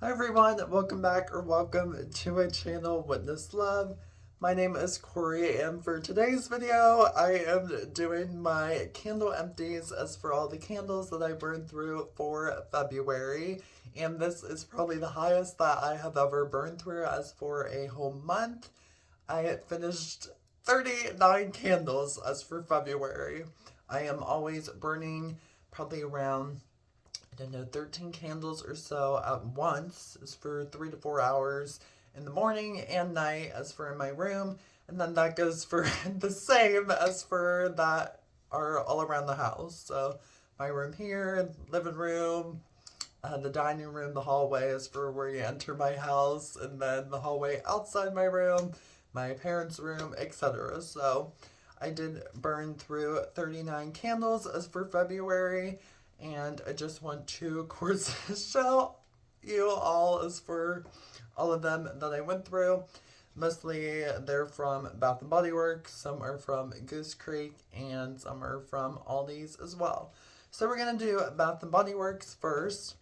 Hi everyone, welcome back or welcome to my channel Witness Love. My name is Corey and for today's video I am doing my candle empties as for all the candles that I burned through for February. And this is probably the highest that I have ever burned through as for a whole month. I had finished 39 candles as for February. I am always burning probably around I don't know, 13 candles or so at once is for 3 to 4 hours in the morning and night as for in my room. And then that goes for the same as for that are all around the house. So my room here, living room, the dining room, the hallway is for where you enter my house, and then the hallway outside my room, my parents' room, etc. So I did burn through 39 candles as for February, and I just want to, of course, show you all as for all of them that I went through. Mostly they're from Bath and Body Works, some are from Goose Creek, and some are from Aldi's as well. So we're gonna do Bath and Body Works first.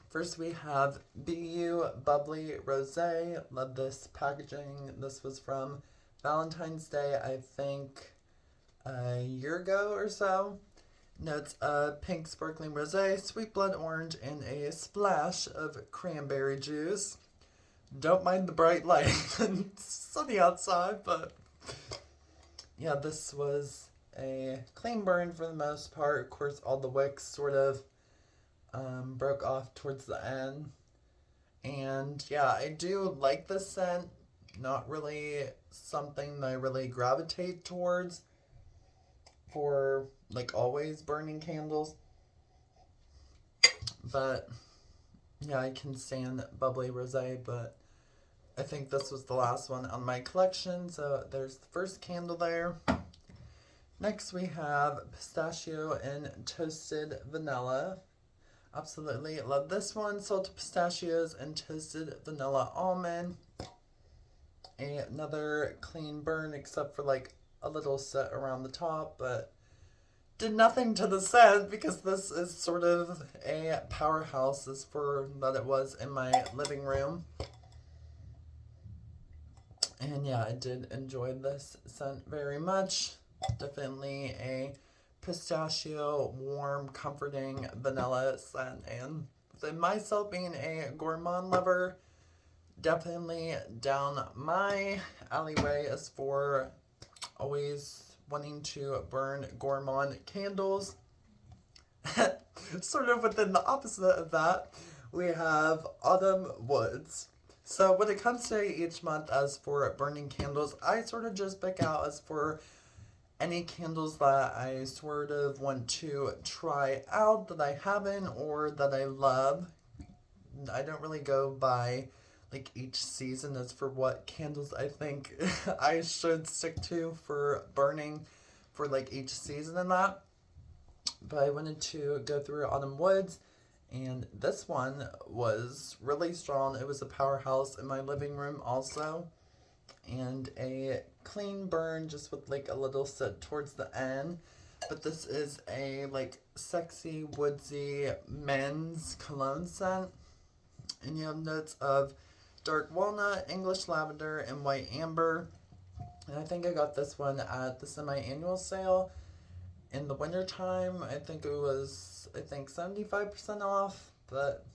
First we have BU Bubbly Rosé. Love this packaging. This was from Valentine's Day, I think a year ago or so. Notes a pink sparkling rosé, sweet blood orange, and a splash of cranberry juice. Don't mind the bright light. It's sunny outside, but yeah, this was a clean burn for the most part. Of course, all the wicks sort of broke off towards the end. And yeah, I do like the scent. Not really something that I really gravitate towards for like always burning candles. But yeah, I can stand bubbly rosé, but I think this was the last one on my collection. So there's the first candle there. Next we have pistachio and toasted vanilla. Absolutely love this one. Salted pistachios and toasted vanilla almond. Another clean burn except for like a little set around the top, but did nothing to the scent because this is sort of a powerhouse as for that it was in my living room. And yeah, I did enjoy this scent very much. Definitely a pistachio, warm, comforting vanilla scent. And with myself being a gourmand lover, definitely down my alleyway as for always wanting to burn gourmand candles. Sort of within the opposite of that, we have autumn woods. So when it comes to each month as for burning candles, I sort of just pick out as for any candles that I sort of want to try out that I haven't or that I love. I don't really go by like each season as for what candles I think I should stick to for burning for like each season and that. But I wanted to go through Autumn Woods, and this one was really strong. It was a powerhouse in my living room also, and a clean burn just with like a little sit towards the end. But this is a like sexy woodsy men's cologne scent, and you have notes of dark walnut, English lavender, and white amber. And I think I got this one at the semi-annual sale in the wintertime. I think it was 75% off, but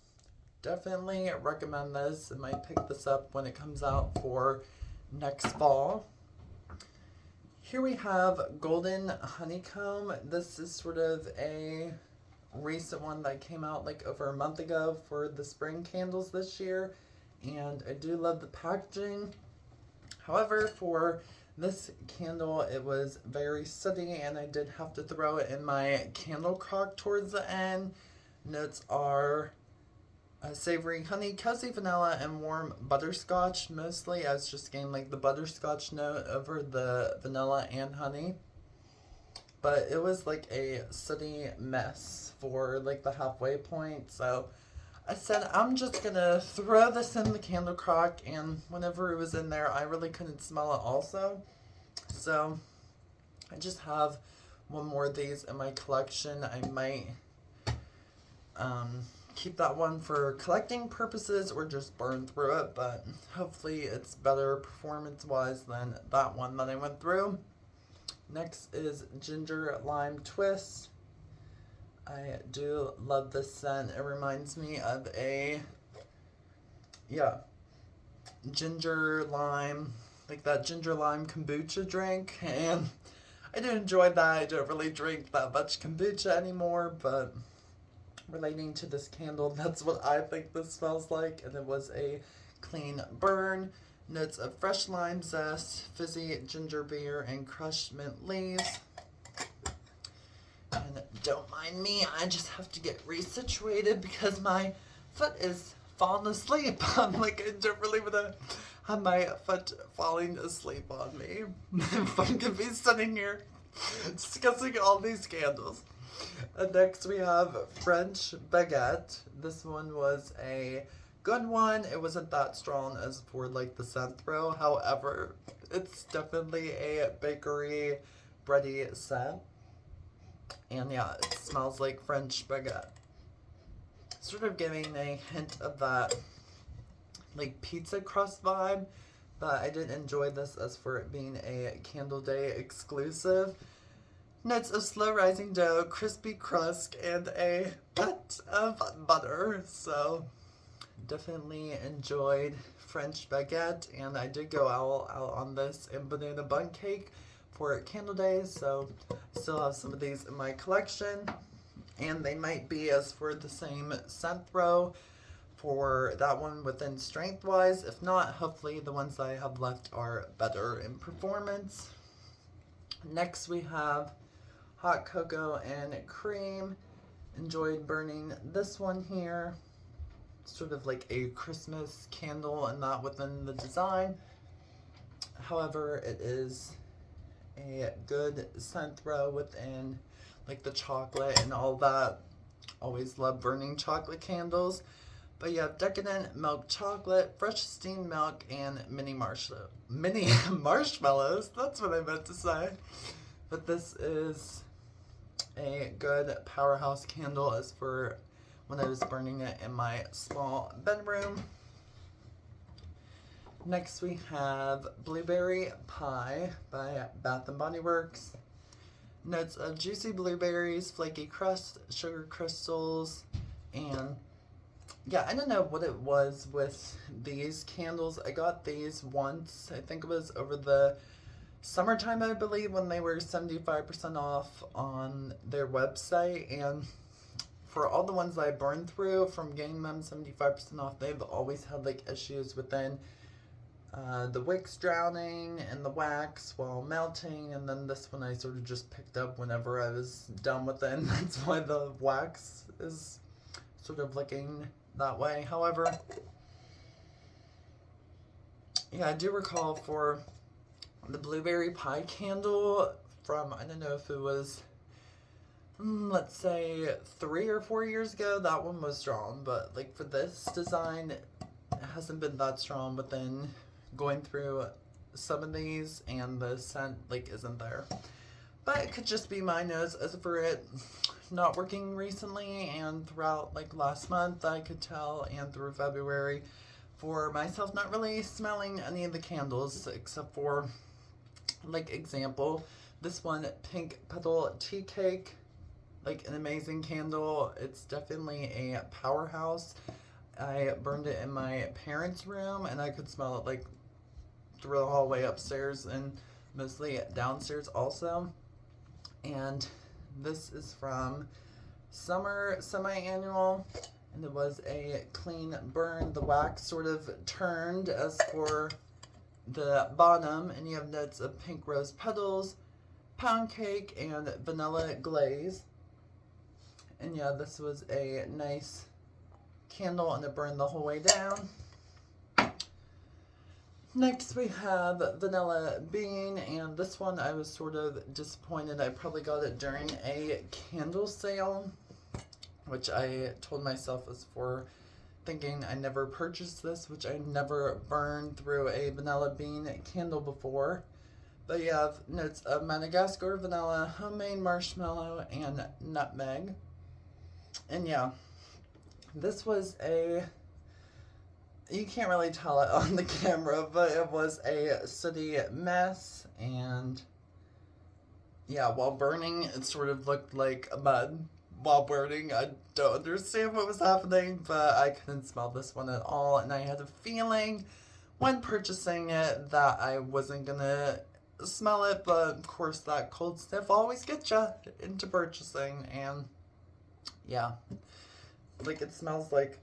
definitely recommend this. I might pick this up when it comes out for next fall. Here we have Golden Honeycomb. This is sort of a recent one that came out like over a month ago for the spring candles this year, and I do love the packaging. However, for this candle, it was very sooty and I did have to throw it in my candle crock towards the end. Notes are savory honey, cozy vanilla, and warm butterscotch. Mostly I was just getting like the butterscotch note over the vanilla and honey. But it was like a sooty mess for like the halfway point. So I said, I'm just gonna throw this in the candle crock, and whenever it was in there, I really couldn't smell it also. So I just have one more of these in my collection. I might keep that one for collecting purposes or just burn through it, but hopefully it's better performance wise than that one that I went through. Next is Ginger Lime Twist. I do love this scent. It reminds me of a, ginger lime, like that ginger lime kombucha drink, and I do enjoy that. I don't really drink that much kombucha anymore, but relating to this candle, that's what I think this smells like, and it was a clean burn. Notes of fresh lime zest, fizzy ginger beer, and crushed mint leaves. And don't mind me, I just have to get resituated because my foot is falling asleep. I'm like, I don't really want to have my foot falling asleep on me if I'm going to be sitting here discussing all these candles. And next we have French Baguette. This one was a good one. It wasn't that strong as for like the scent throw. However, it's definitely a bakery bready scent. And yeah, it smells like French baguette. Sort of giving a hint of that like pizza crust vibe. But I did enjoy this as for it being a Candle Day exclusive. Notes of slow rising dough, crispy crust, and a bit of butter. So definitely enjoyed French baguette, and I did go out on this and banana bun cake for Candle Day, so I still have some of these in my collection, and they might be as for the same scent throw for that one within strength wise. If not, hopefully the ones I have left are better in performance. Next we have Hot Cocoa and Cream. Enjoyed burning this one here. Sort of like a Christmas candle and not within the design. However, it is a good scent throw within like the chocolate and all that. Always love burning chocolate candles. But you have decadent milk chocolate, fresh steamed milk, and mini marshmallows. That's what I meant to say. But this is a good powerhouse candle as for when I was burning it in my small bedroom. Next we have Blueberry Pie by Bath & Body Works. Notes of juicy blueberries, flaky crust, sugar crystals, and yeah, I don't know what it was with these candles. I got these once, I think it was over the summertime, I believe, when they were 75% off on their website, and for all the ones I burned through from getting them 75% off, they've always had like issues within the wicks drowning and the wax while melting, and then this one I sort of just picked up whenever I was done with it, and that's why the wax is sort of looking that way. However, yeah, I do recall for the Blueberry Pie candle from, I don't know if it was, let's say 3 or 4 years ago, that one was strong, but like for this design, it hasn't been that strong, but then going through some of these and the scent like isn't there. But it could just be my nose as for it not working recently, and throughout like last month I could tell, and through February, for myself not really smelling any of the candles except for like example this one, Pink Petal Tea Cake, like an amazing candle. It's definitely a powerhouse. I burned it in my parents' room and I could smell it like through the hallway upstairs and mostly downstairs also. And this is from Summer Semi-Annual, and it was a clean burn. The wax sort of turned as for the bottom, and you have notes of pink rose petals, pound cake, and vanilla glaze. And yeah, this was a nice candle, and it burned the whole way down. Next we have Vanilla Bean, and this one I was sort of disappointed. I probably got it during a candle sale, which I told myself was for thinking I never purchased this, which I never burned through a Vanilla Bean candle before. But you have notes of Madagascar vanilla, homemade marshmallow, and nutmeg. And yeah, This was you can't really tell it on the camera, but it was a sooty mess, and yeah, while burning, it sort of looked like a mud. While burning, I don't understand what was happening, but I couldn't smell this one at all, and I had a feeling when purchasing it that I wasn't gonna smell it, but of course that cold sniff always gets you into purchasing, and yeah, like it smells like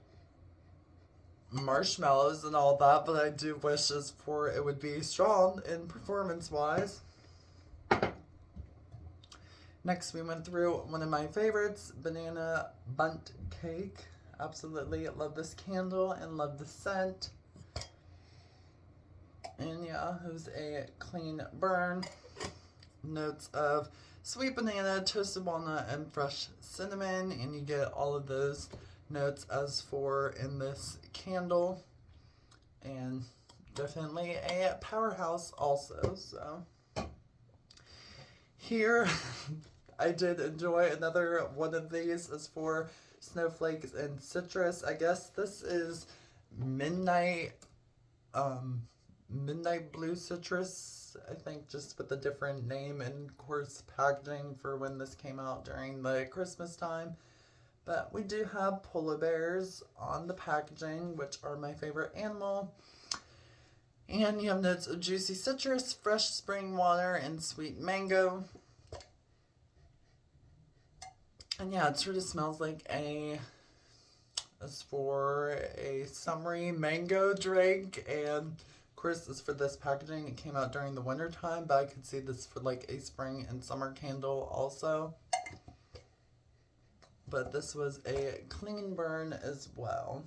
marshmallows and all that, but I do wish as for it would be strong in performance wise. Next, we went through one of my favorites, banana bunt cake. Absolutely love this candle and love the scent. And yeah, it was a clean burn. Notes of sweet banana, toasted walnut, and fresh cinnamon. And you get all of those notes as for in this candle. And definitely a powerhouse also. So here, I did enjoy another one of these as for snowflakes and citrus. I guess this is midnight blue citrus, I think, just with a different name and of course packaging for when this came out during the Christmas time. But we do have polar bears on the packaging, which are my favorite animal. And you have notes of juicy citrus, fresh spring water, and sweet mango. And yeah, it sort of smells like as for a summery mango drink. And of course, as for this packaging, it came out during the winter time, but I could see this for like a spring and summer candle also. But this was a clean burn as well.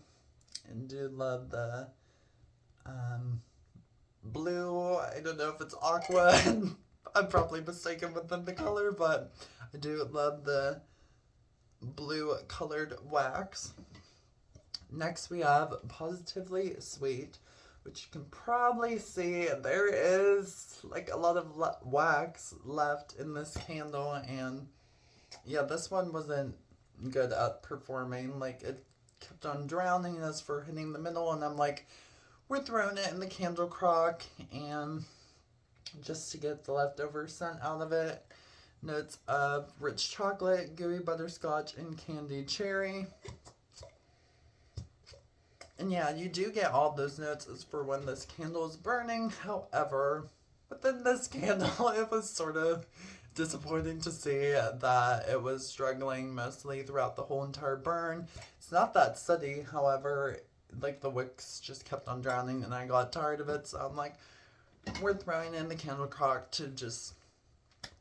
And do love the blue. I don't know if it's aqua. I'm probably mistaken within the color, but I do love the blue colored wax. Next we have Positively Sweet, which you can probably see there is like a lot of wax left in this candle, and yeah, this one wasn't good at performing. Like it kept on drowning as for hitting the middle, and I'm like, we're throwing it in the candle crock and just to get the leftover scent out of it. Notes of rich chocolate, gooey butterscotch, and candied cherry. And yeah, you do get all those notes as for when this candle is burning. However, within this candle, it was sort of disappointing to see that it was struggling mostly throughout the whole entire burn. It's not that sooty, however, like the wicks just kept on drowning and I got tired of it, so I'm like, we're throwing in the candle crock to just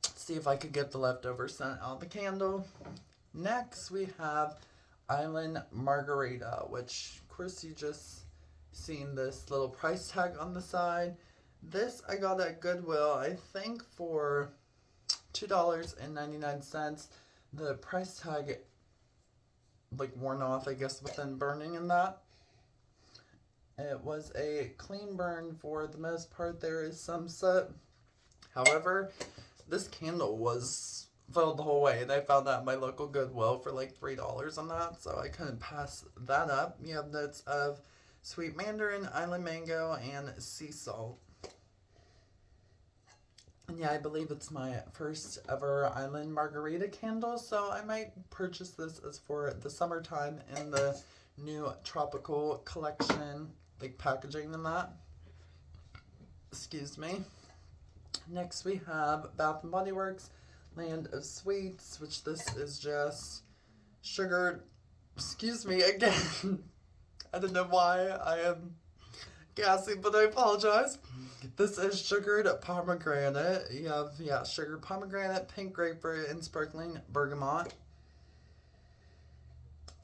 see if I could get the leftover scent out of the candle. Next, we have Island Margarita, which, of course, you just seen this little price tag on the side. This I got at Goodwill, I think for $2.99. The price tag, like, worn off, I guess, within burning and that. It was a clean burn for the most part. There is some soot. However, this candle was filled the whole way, and I found that at my local Goodwill for like $3 on that, so I couldn't pass that up. You have notes of sweet mandarin, island mango, and sea salt. And yeah, I believe it's my first ever Island Margarita candle, so I might purchase this as for the summertime in the new tropical collection, like packaging and that. Excuse me. Next we have Bath & Body Works Land of Sweets, which this is just sugared, excuse me again, I don't know why I am gassy, but I apologize. This is sugared pomegranate. You have, sugared pomegranate, pink grapefruit, and sparkling bergamot.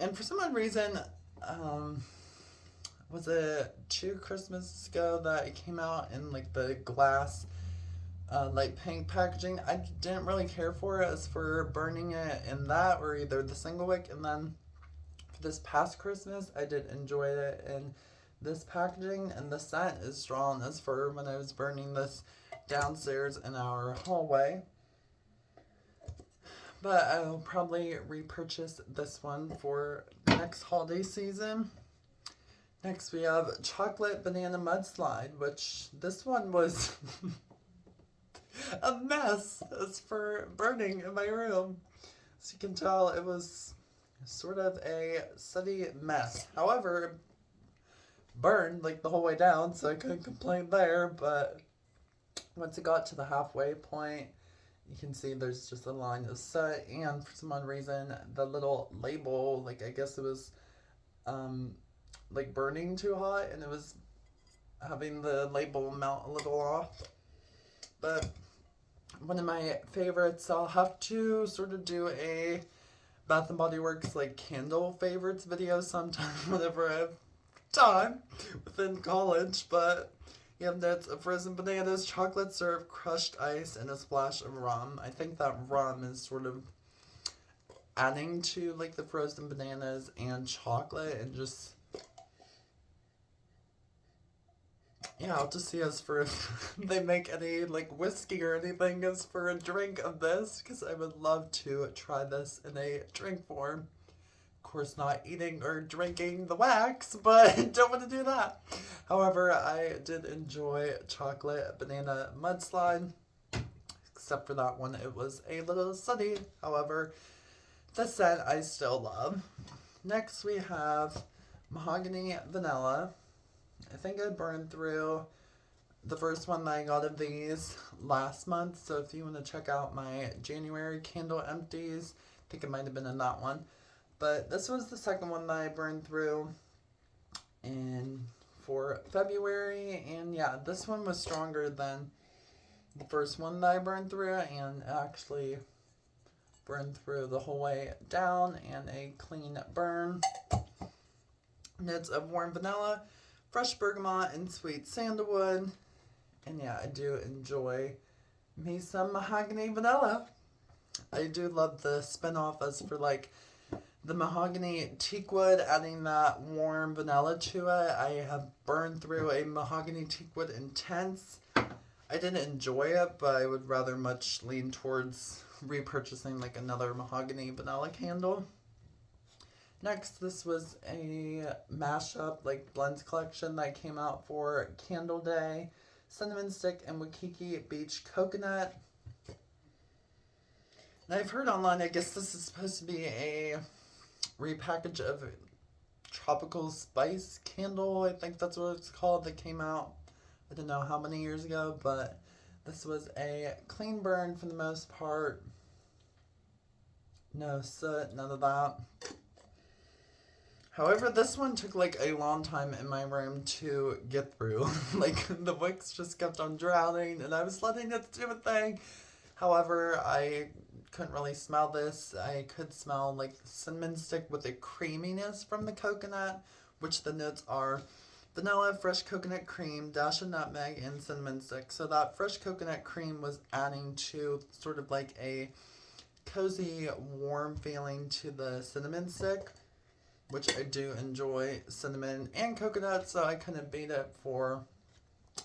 And for some odd reason, was it 2 Christmases ago that it came out in like the glass light pink packaging? I didn't really care for it as for burning it in that or either the single wick, and then for this past Christmas I did enjoy it in this packaging, and the scent is strong as for when I was burning this downstairs in our hallway. But I'll probably repurchase this one for next holiday season. Next, we have Chocolate Banana Mudslide, which this one was a mess as for burning in my room. As you can tell, it was sort of a sunny mess. However, it burned like the whole way down, so I couldn't complain there. But once it got to the halfway point, you can see there's just a line of soot, and for some odd reason, the little label, like I guess it was like burning too hot, and it was having the label melt a little off. But one of my favorites, I'll have to sort of do a Bath and Body Works like candle favorites video sometime whenever I have time within college. But you have notes of frozen bananas, chocolate syrup, crushed ice, and a splash of rum. I think that rum is sort of adding to like the frozen bananas and chocolate, and just yeah, I'll just see as for if they make any like whiskey or anything as for a drink of this, because I would love to try this in a drink form. Of course, not eating or drinking the wax, but don't want to do that. However, I did enjoy Chocolate Banana Mudslide, except for that one, it was a little sunny. However, the scent I still love. Next, we have Mahogany Vanilla. I think I burned through the first one that I got of these last month. So if you want to check out my January candle empties, I think it might have been in that one. But this was the second one that I burned through for February. And yeah, this one was stronger than the first one that I burned through, and actually burned through the whole way down, and a clean burn. Notes of warm vanilla, fresh bergamot, and sweet sandalwood. And yeah, I do enjoy me some mahogany vanilla. I do love the spin-off as for like the mahogany teakwood, adding that warm vanilla to it. I have burned through a mahogany teakwood intense. I didn't enjoy it, but I would rather much lean towards repurchasing like another mahogany vanilla candle. Next, this was a mashup, like blends collection that came out for Candle Day. Cinnamon Stick and Waikiki Beach Coconut. And I've heard online, I guess this is supposed to be a repackage of Tropical Spice Candle. I think that's what it's called, that came out, I don't know how many years ago, but this was a clean burn for the most part. No soot, none of that. However, this one took like a long time in my room to get through. Like the wicks just kept on drowning, and I was letting it do a thing. However, I couldn't really smell this. I could smell like the cinnamon stick with the creaminess from the coconut, which the notes are vanilla, fresh coconut cream, dash of nutmeg, and cinnamon stick. So that fresh coconut cream was adding to sort of like a cozy, warm feeling to the cinnamon stick, which I do enjoy cinnamon and coconut, so I couldn't beat it for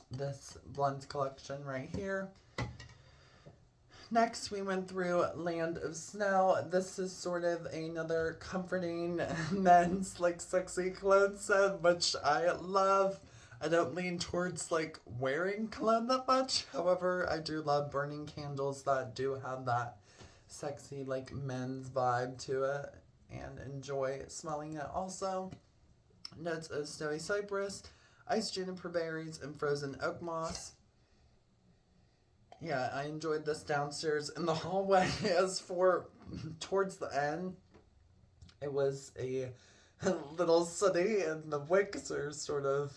this blends collection right here. Next, we went through Land of Snow. This is sort of another comforting men's like sexy cologne scent, which I love. I don't lean towards like wearing cologne that much. However, I do love burning candles that do have that sexy like men's vibe to it, and enjoy smelling it also. Notes of snowy cypress, iced juniper berries, and frozen oak moss. Yeah, I enjoyed this downstairs in the hallway. As for towards the end, it was a little sooty, and the wicks are sort of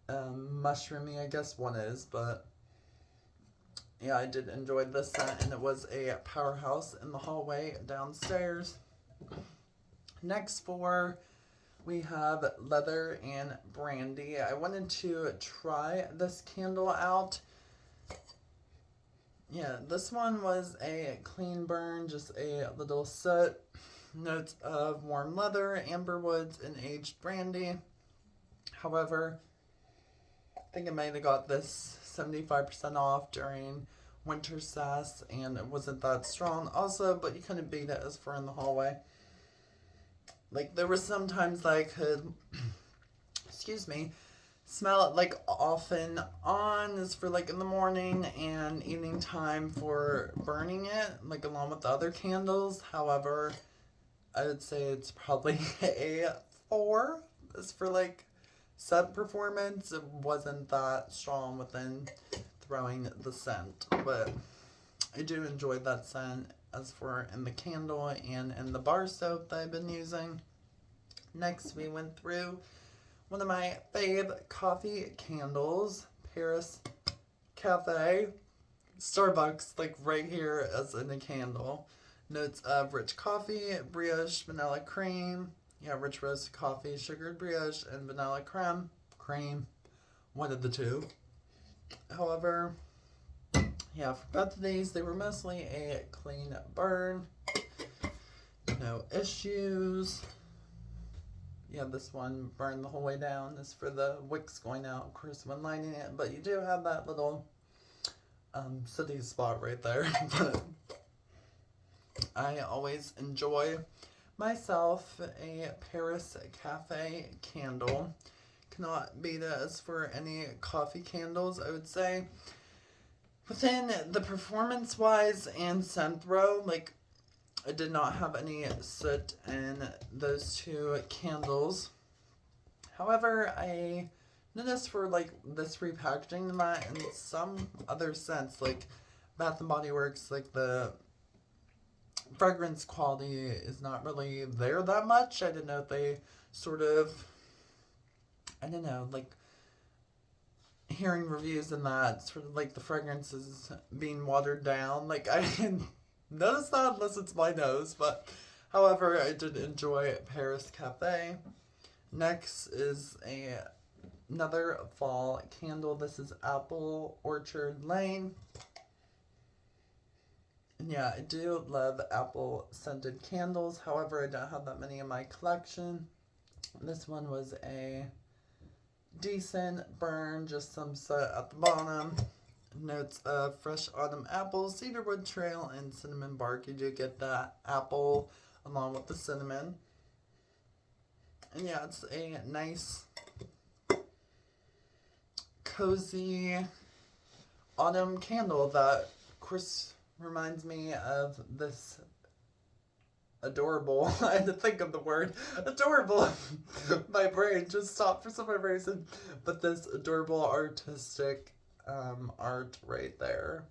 mushroomy, I guess one is, but yeah, I did enjoy this scent, and it was a powerhouse in the hallway downstairs. Next we have Leather and Brandy. I wanted to try this candle out. Yeah, this one was a clean burn, just a little soot. Notes of warm leather, amber woods, and aged brandy. However, I think I might have got this 75% off during winter sass, and it wasn't that strong also, but you couldn't beat it as far in the hallway. Like, there were some times that I could, excuse me, smell it like off and on is for like in the morning and evening time for burning it, like along with the other candles. However, I would say it's probably a 4 is for like scent performance. It wasn't that strong within throwing the scent, but I do enjoy that scent as for in the candle and in the bar soap that I've been using. Next, we went through one of my fave coffee candles, Paris Cafe, Starbucks, like right here as in a candle. Notes of rich coffee, brioche, vanilla cream, rich roasted coffee, sugared brioche, and vanilla cream, one of the two. However, for both of these, they were mostly a clean burn, no issues. This one burned the whole way down. This for the wicks going out, of course, when lighting it. But you do have that little sooty spot right there. But I always enjoy myself a Paris Cafe candle. Cannot beat it as for any coffee candles, I would say. Within the performance-wise and scent throw, like, I did not have any soot in those two candles. However, I noticed for like this repackaging that in some other scents, like Bath and Body Works, like the fragrance quality is not really there that much. I didn't know if they sort of, I don't know, like hearing reviews and that, sort of like the fragrance is being watered down. Like, I didn't notice that unless it's my nose, but however, I did enjoy Paris Cafe. Next is another fall candle. This is Apple Orchard Lane. And I do love apple scented candles. However, I don't have that many in my collection. This one was a decent burn, just some soot at the bottom. Notes of fresh autumn apples, cedarwood trail, and cinnamon bark. You do get that apple along with the cinnamon. And it's a nice, cozy autumn candle that, of course, reminds me of this adorable, I had to think of the word, adorable, my brain just stopped for some reason, but this adorable artistic art right there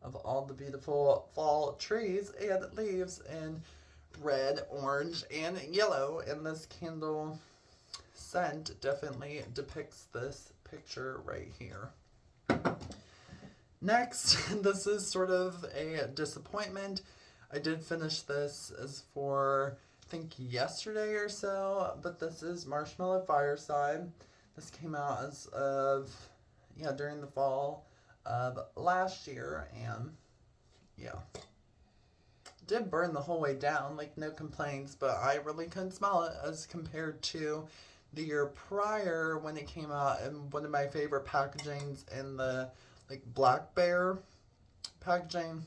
of all the beautiful fall trees and leaves in red, orange, and yellow, and this candle scent definitely depicts this picture right here. Next, this is sort of a disappointment. I did finish this as for, I think, yesterday or so, but this is Marshmallow Fireside. This came out as of, during the fall of last year, and did burn the whole way down, like no complaints, but I really couldn't smell it as compared to the year prior when it came out in one of my favorite packagings in the like black bear packaging.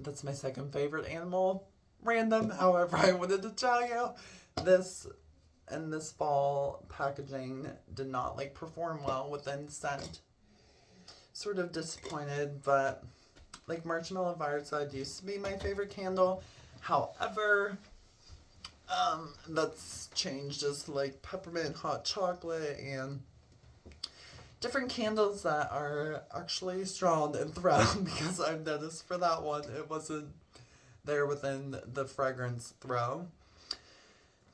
That's my second favorite animal. Random, however, I wanted to tell you this and this fall packaging did not like perform well within scent. Sort of disappointed, but like Marshmallow Fireside used to be my favorite candle. However, that's changed as like peppermint hot chocolate and different candles that are actually strong and thrown, because I've noticed for that one it wasn't there within the fragrance throw.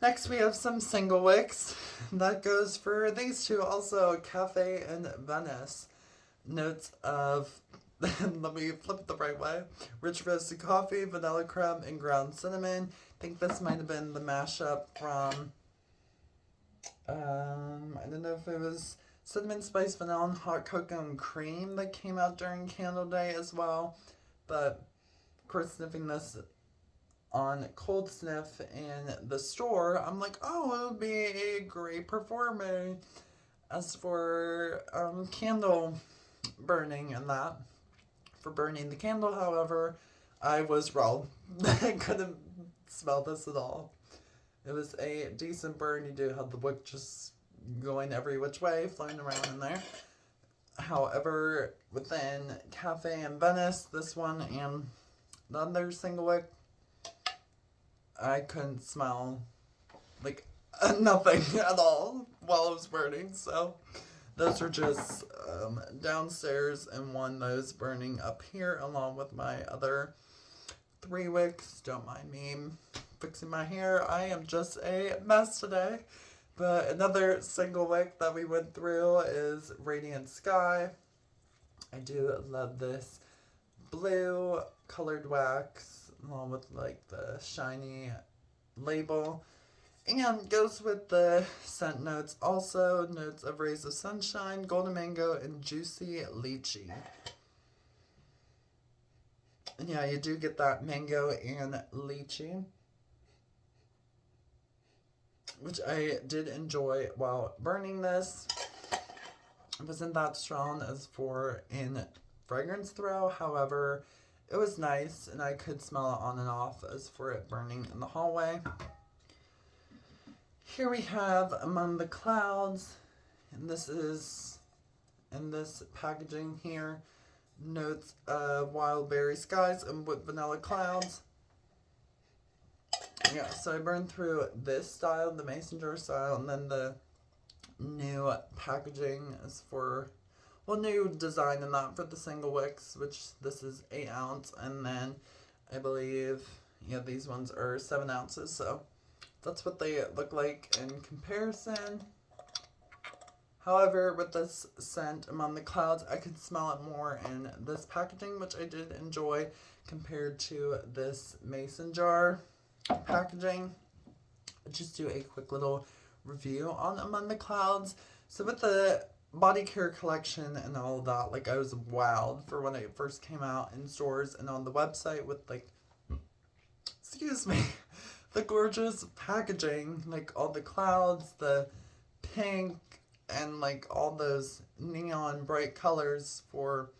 Next we have some single wicks. That goes for these two also, Cafe and Venice. Notes of, let me flip it the right way, rich roasted coffee, vanilla crumb, and ground cinnamon. I think this might have been the mashup from, I don't know if it was cinnamon spice, vanilla, and hot cocoa and cream that came out during Candle Day as well. But, of course, sniffing this on Cold Sniff in the store, I'm like, oh, it would be a great performance as for candle burning and that. for burning the candle. However, I was wrong. I couldn't smell this at all. It was a decent burn. You do have the wick just going every which way, flying around in there. However, within Cafe and Venice, this one and the other single wick, I couldn't smell like nothing at all while it was burning. So those are just downstairs, and one that is burning up here along with my other 3 wicks. Don't mind me fixing my hair. I am just a mess today. But another single wick that we went through is Radiant Sky. I do love this blue colored wax along with like the shiny label. And goes with the scent notes also. Notes of Rays of Sunshine, Golden Mango, and Juicy Lychee. And yeah, you do get that mango and lychee, which I did enjoy while burning this. It wasn't that strong as for in fragrance throw. However, it was nice and I could smell it on and off as for it burning in the hallway. Here we have Among the Clouds, and this is in this packaging here. Notes of wild berry skies and with vanilla clouds. Yeah, so I burned through this style, the mason jar style, and then the new packaging is for, well, new design and that for the single wicks, which this is 8 ounce, and then I believe, yeah, these ones are 7 ounces, so that's what they look like in comparison. However, with this scent Among the Clouds, I could smell it more in this packaging, which I did enjoy compared to this mason jar packaging. I'll just do a quick little review on Among the Clouds. So with the body care collection and all of that, like I was wowed for when it first came out in stores and on the website with like, excuse me, the gorgeous packaging, like all the clouds, the pink, and like all those neon bright colors for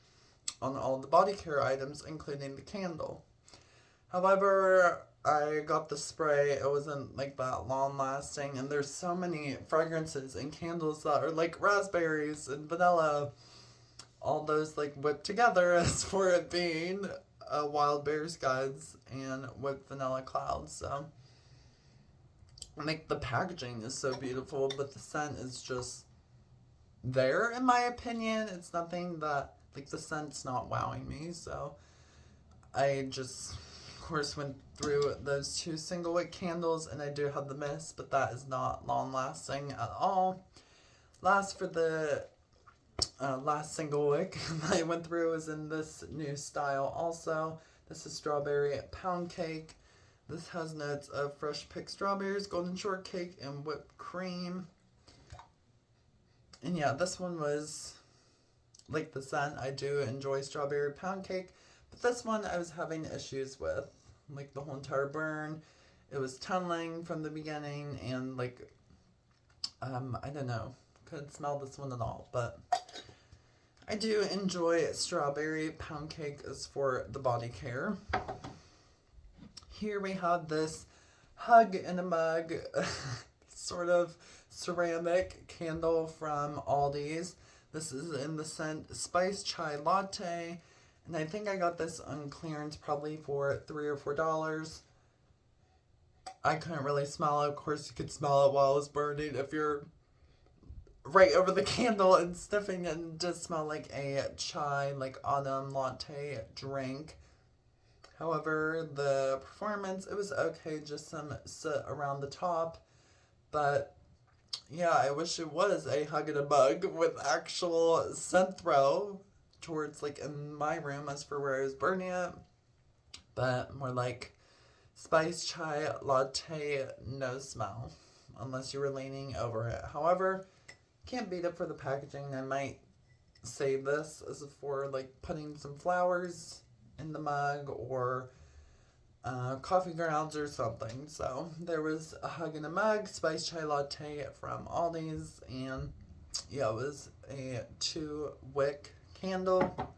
on all the body care items, including the candle. However, I got the spray. It wasn't like that long lasting, and there's so many fragrances and candles that are like raspberries and vanilla, all those like whipped together as for it being a wild berry skies and with vanilla clouds. So like the packaging is so beautiful, but the scent is just there in my opinion. It's nothing that like the scent's not wowing me, so I just of course went through those 2 single wick candles, and I do have the mist, but that is not long lasting at all. Last for the last single wick that I went through is in this new style also. This is Strawberry Pound Cake. This has notes of fresh picked strawberries, golden shortcake, and whipped cream. And yeah, this one was like the scent. I do enjoy Strawberry Pound Cake, but this one I was having issues with. Like the whole entire burn, it was tunneling from the beginning, and like, I don't know, couldn't smell this one at all, but I do enjoy Strawberry Pound Cake as for the body care. Here we have this Hug in a Mug sort of ceramic candle from Aldi's. This is in the scent Spice Chai Latte, and I think I got this on clearance probably for $3 or $4. I couldn't really smell it. Of course, you could smell it while it was burning if you're right over the candle and sniffing it, and just smell like a chai, like autumn latte drink. However, the performance, it was okay, just some soot around the top, but yeah, I wish it was a Hug in a Mug with actual scent throw towards like in my room as for where I was burning it, but more like Spice Chai Latte, no smell, unless you were leaning over it. However, can't beat it for the packaging. I might save this as for like putting some flowers in the mug or coffee grounds or something. So there was a Hug in a Mug Spice Chai Latte from Aldi's, and yeah, it was a 2 wick candle.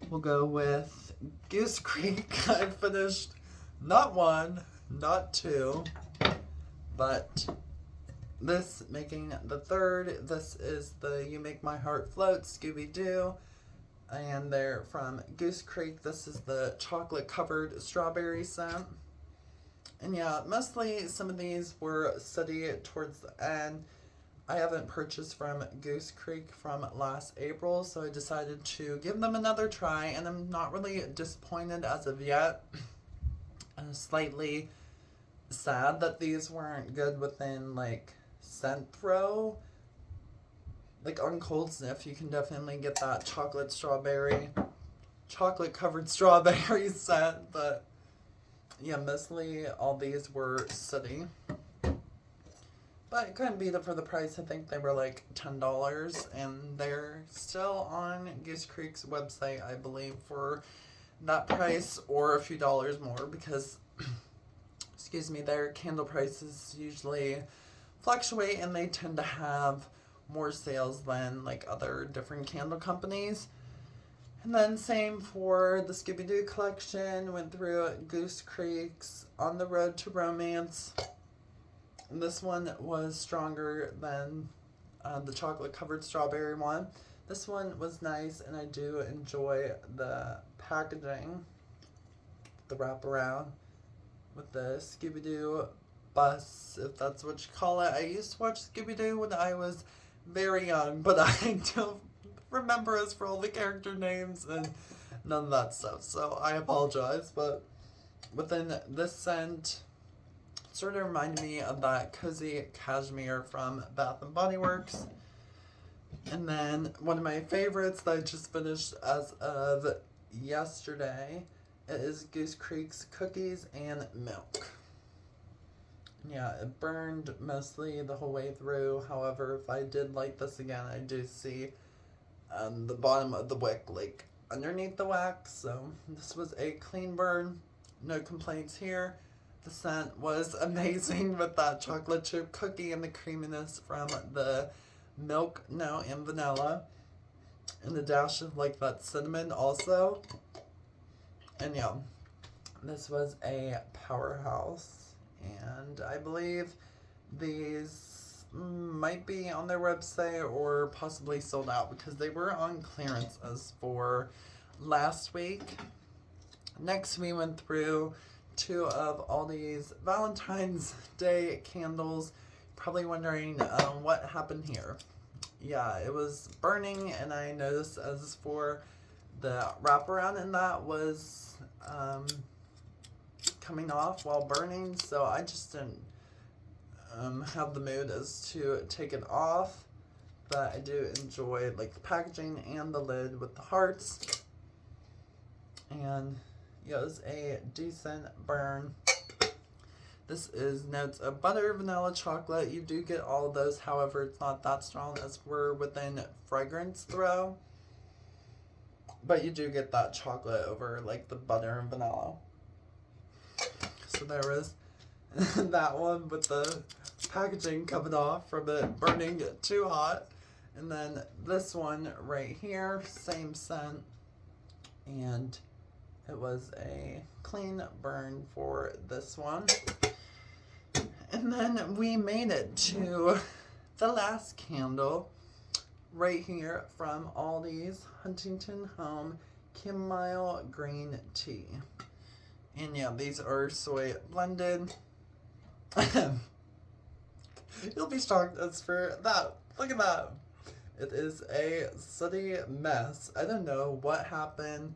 we'll go with Goose Creek. I finished not one, not two, but this making the third. This is the You Make My Heart Float Scooby-Doo. And they're from Goose Creek. This is the chocolate covered strawberry scent. And yeah, mostly some of these were steady towards the end. I haven't purchased from Goose Creek from last April, so I decided to give them another try, and I'm not really disappointed as of yet. I'm slightly sad that these weren't good within, like, scent throw. Like, on cold sniff, you can definitely get that chocolate covered strawberry scent, but yeah, mostly all these were city. But I couldn't beat it for the price. I think they were like $10, and they're still on Goose Creek's website, I believe, for that price or a few dollars more, because, excuse me, their candle prices usually fluctuate, and they tend to have more sales than like other different candle companies. And then same for the Scooby-Doo collection. Went through Goose Creek's On the Road to Romance. And this one was stronger than the chocolate covered strawberry one. This one was nice, and I do enjoy the packaging, the wraparound with the Scooby-Doo bus, if that's what you call it. I used to watch Scooby-Doo when I was very young, but I don't remember as for all the character names and none of that stuff, so I apologize. But within this scent, sort of reminded me of that cozy cashmere from Bath and Body Works. And then one of my favorites that I just finished as of yesterday is Goose Creek's Cookies and Milk. Yeah, it burned mostly the whole way through. However, if I did light this again, I do see the bottom of the wick, like, underneath the wax. So this was a clean burn. No complaints here. The scent was amazing with that chocolate chip cookie and the creaminess from the milk now and vanilla. And a dash of, like, that cinnamon also. And yeah, this was a powerhouse. And I believe these might be on their website or possibly sold out, because they were on clearance as for last week. Next, we went through two of Aldi's Valentine's Day candles. Probably wondering what happened here. Yeah, it was burning, and I noticed as for the wraparound, and that was coming off while burning, so I just didn't have the mood as to take it off. But I do enjoy, like, the packaging and the lid with the hearts. And yeah, it was a decent burn. This is notes of butter, vanilla, chocolate. You do get all of those, however, it's not that strong as we're within fragrance throw. But you do get that chocolate over, like, the butter and vanilla. So there was that one with the packaging coming off from it burning too hot. And then this one right here, same scent. And it was a clean burn for this one. And then we made it to the last candle right here from Aldi's Huntington Home Chamomile Green Tea. And yeah, these are soy blended. You'll be shocked as for that. Look at that. It is a sooty mess. I don't know what happened.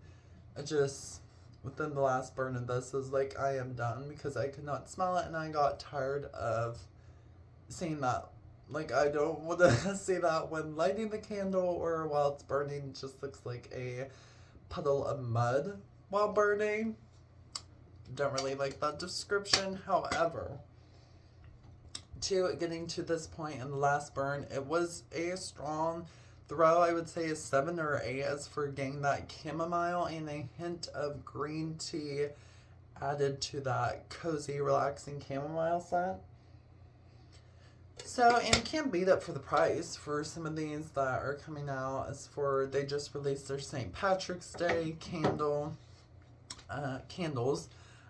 I just, within the last burn of this, was like, I am done, because I could not smell it, and I got tired of seeing that. Like, I don't want to see that when lighting the candle or while it's burning. It just looks like a puddle of mud while burning. Don't really like that description. However, to getting to this point in the last burn, it was a strong throw. I would say a 7 or 8 as for getting that chamomile and a hint of green tea added to that cozy, relaxing chamomile scent. So, and you can't beat it for the price for some of these that are coming out. As for, they just released their St. Patrick's Day candles.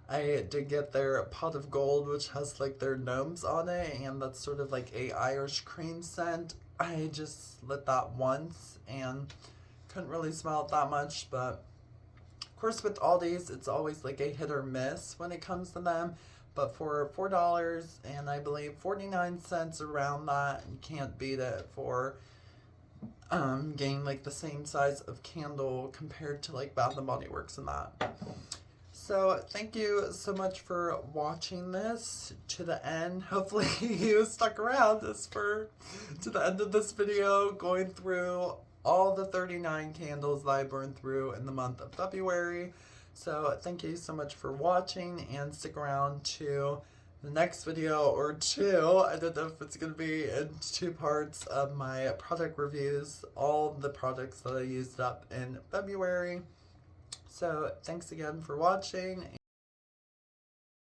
I did get their pot of gold, which has like their gnomes on it, and that's sort of like a Irish cream scent. I just lit that once and couldn't really smell it that much, but of course with all these, it's always like a hit or miss when it comes to them. But for $4 and I believe 49 cents around that, you can't beat it for getting like the same size of candle compared to like Bath and Body Works and that. So thank you so much for watching this to the end. Hopefully you stuck around to the end of this video, going through all the 39 candles that I burned through in the month of February. So thank you so much for watching, and stick around to the next video or two. I don't know if it's going to be in 2 parts of my product reviews, all the products that I used up in February. So thanks again for watching.